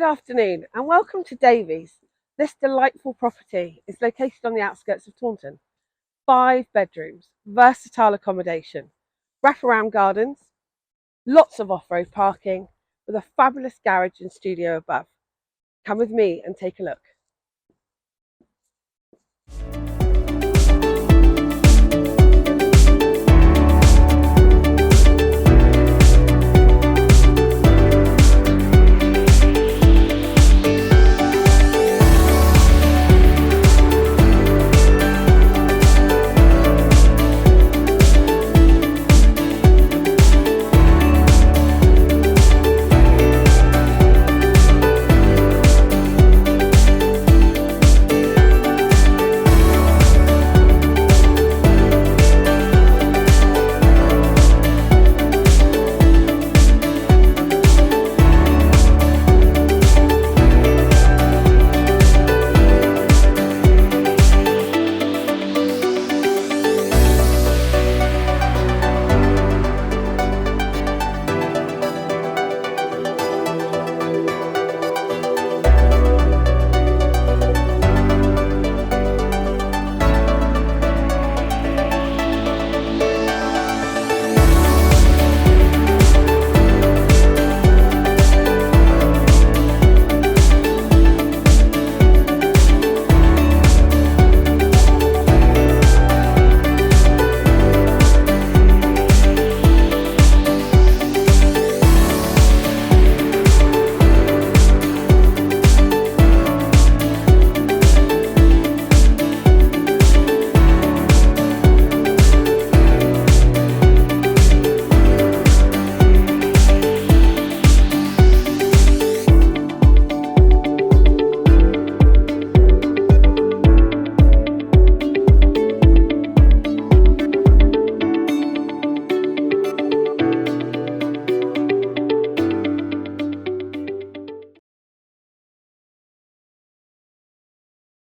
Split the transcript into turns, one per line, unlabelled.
Good afternoon and welcome to Davey's. This delightful property is located on the outskirts of Taunton. 5 bedrooms, versatile accommodation, wraparound gardens, lots of off-road parking with a fabulous garage and studio above. Come with me and take a look.